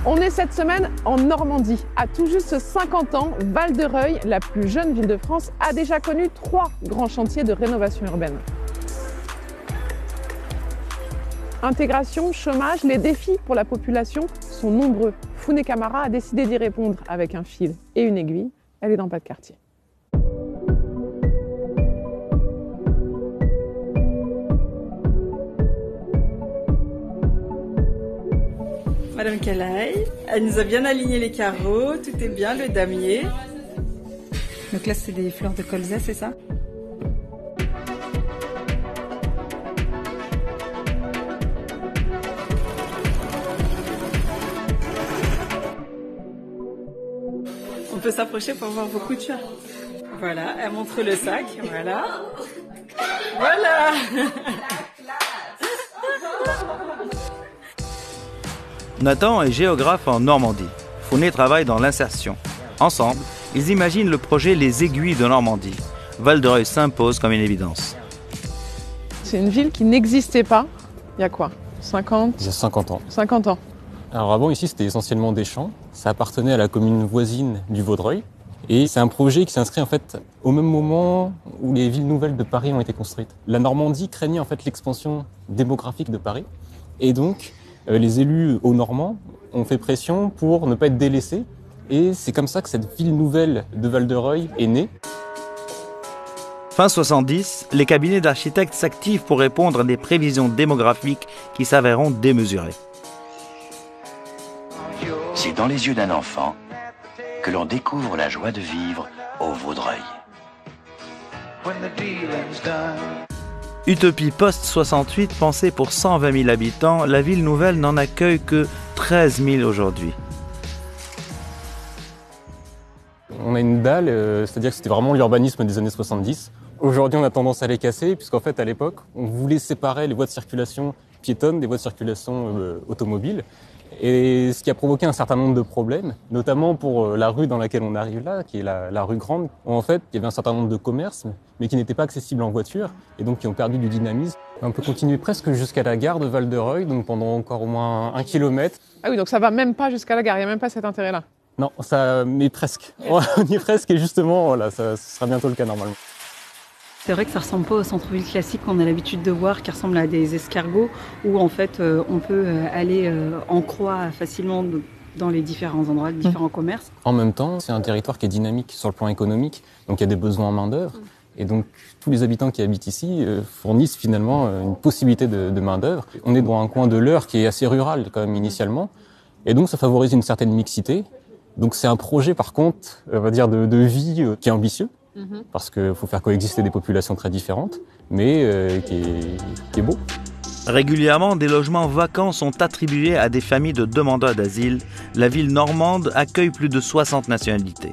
On est cette semaine en Normandie. À tout juste 50 ans, Val-de-Reuil, la plus jeune ville de France, a déjà connu 3 grands chantiers de rénovation urbaine. Intégration, chômage, les défis pour la population sont nombreux. Founé Camara a décidé d'y répondre avec un fil et une aiguille. Elle est dans Pas de quartier. Madame Calaï, elle nous a bien aligné les carreaux, tout est bien, le damier. Donc là, c'est des fleurs de colza, c'est ça? On peut s'approcher pour voir vos coutures. Voilà, elle montre le sac, voilà. Voilà. Nathan est géographe en Normandie. Founé travaille dans l'insertion. Ensemble, ils imaginent le projet Les Aiguilles de Normandie. Val-de-Reuil s'impose comme une évidence. C'est une ville qui n'existait pas. Il y a quoi? 50? Il y a 50 ans. 50 ans. Alors avant, ici, c'était essentiellement des champs. Ça appartenait à la commune voisine du Vaudreuil. Et c'est un projet qui s'inscrit en fait au même moment où les villes nouvelles de Paris ont été construites. La Normandie craignait en fait l'expansion démographique de Paris. Et donc, les élus aux Normands ont fait pression pour ne pas être délaissés. Et c'est comme ça que cette ville nouvelle de Val-de-Reuil est née. Fin 70, les cabinets d'architectes s'activent pour répondre à des prévisions démographiques qui s'avéreront démesurées. C'est dans les yeux d'un enfant que l'on découvre la joie de vivre au Vaudreuil. Utopie post-68 pensée pour 120 000 habitants, la ville nouvelle n'en accueille que 13 000 aujourd'hui. On a une dalle, c'est-à-dire que c'était vraiment l'urbanisme des années 70. Aujourd'hui, on a tendance à les casser, puisqu'en fait, à l'époque, on voulait séparer les voies de circulation piétonnes des voies de circulation automobiles. Et ce qui a provoqué un certain nombre de problèmes, notamment pour la rue dans laquelle on arrive là, qui est la rue Grande, où en fait, il y avait un certain nombre de commerces, mais qui n'étaient pas accessibles en voiture, et donc qui ont perdu du dynamisme. On peut continuer presque jusqu'à la gare de Val-de-Reuil, donc pendant encore au moins 1 kilomètre. Ah oui, donc ça va même pas jusqu'à la gare, il n'y a même pas cet intérêt-là. Non, ça, mais presque. On y est presque, et justement, voilà, ça sera bientôt le cas normalement. C'est vrai que ça ressemble pas au centre-ville classique qu'on a l'habitude de voir, qui ressemble à des escargots, où en fait on peut aller en croix facilement dans les différents endroits, les différents commerces. En même temps, c'est un territoire qui est dynamique sur le plan économique, donc il y a des besoins en main-d'œuvre. Et donc tous les habitants qui habitent ici fournissent finalement une possibilité de main-d'œuvre. On est dans un coin de l'Eure qui est assez rural quand même initialement, et donc ça favorise une certaine mixité. Donc c'est un projet par contre, on va dire de vie qui est ambitieux. Parce qu'il faut faire coexister des populations très différentes, mais qui est beau. Régulièrement, des logements vacants sont attribués à des familles de demandeurs d'asile. La ville normande accueille plus de 60 nationalités.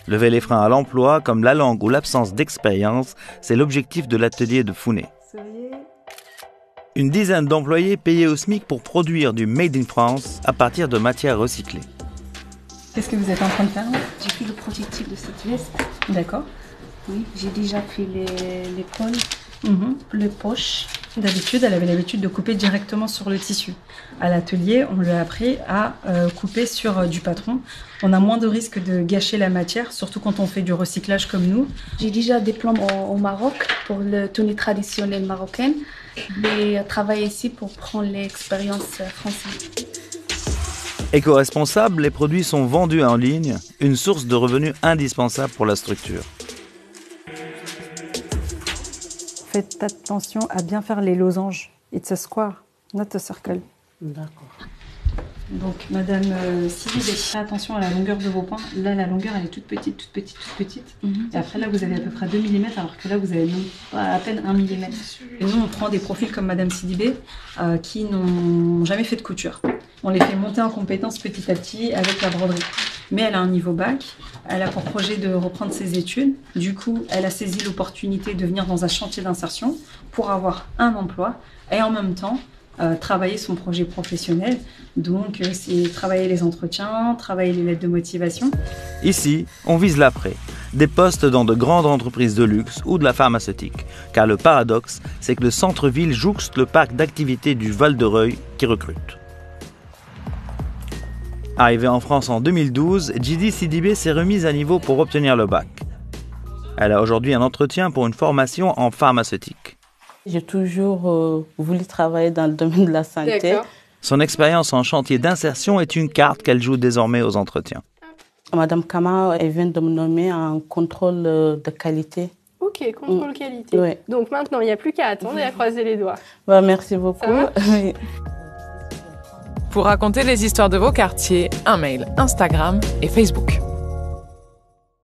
Lever les freins à l'emploi, comme la langue ou l'absence d'expérience, c'est l'objectif de l'atelier de Founé. Une dizaine d'employés payés au SMIC pour produire du Made in France à partir de matières recyclées. Qu'est-ce que vous êtes en train de faire? J'ai fait le prototype de cette veste. D'accord. Oui, j'ai déjà fait les cols, les poches. D'habitude, elle avait l'habitude de couper directement sur le tissu. À l'atelier, on lui a appris à couper sur du patron. On a moins de risques de gâcher la matière, surtout quand on fait du recyclage comme nous. J'ai déjà des diplômes au Maroc pour le tenue traditionnelle marocaine. J'ai travaillé ici pour prendre l'expérience française. Éco-responsables, les produits sont vendus en ligne, une source de revenus indispensable pour la structure. Faites attention à bien faire les losanges. It's a square, not a circle. D'accord. Donc, Madame Sylvie, faites attention à la longueur de vos points. Là, la longueur, elle est toute petite, toute petite, toute petite. Et après, là, vous avez à peu près 2 mm, alors que là, vous avez même pas à peine 1 mm. Et nous, on prend des profils comme Madame Sidibé qui n'ont jamais fait de couture. On les fait monter en compétences petit à petit avec la broderie. Mais elle a un niveau bac, elle a pour projet de reprendre ses études. Du coup, elle a saisi l'opportunité de venir dans un chantier d'insertion pour avoir un emploi et en même temps travailler son projet professionnel. Donc, c'est travailler les entretiens, travailler les lettres de motivation. Ici, on vise l'après. Des postes dans de grandes entreprises de luxe ou de la pharmaceutique. Car le paradoxe, c'est que le centre-ville jouxte le parc d'activités du Val-de-Reuil qui recrute. Arrivée en France en 2012, Djidi Sidibé s'est remise à niveau pour obtenir le bac. Elle a aujourd'hui un entretien pour une formation en pharmaceutique. J'ai toujours voulu travailler dans le domaine de la santé. Son expérience en chantier d'insertion est une carte qu'elle joue désormais aux entretiens. Madame Kama, elle vient de me nommer en contrôle de qualité. Ok, contrôle qualité. Oui. Donc maintenant, il n'y a plus qu'à attendre et à croiser les doigts. Merci beaucoup. Pour raconter les histoires de vos quartiers, un mail, Instagram et Facebook.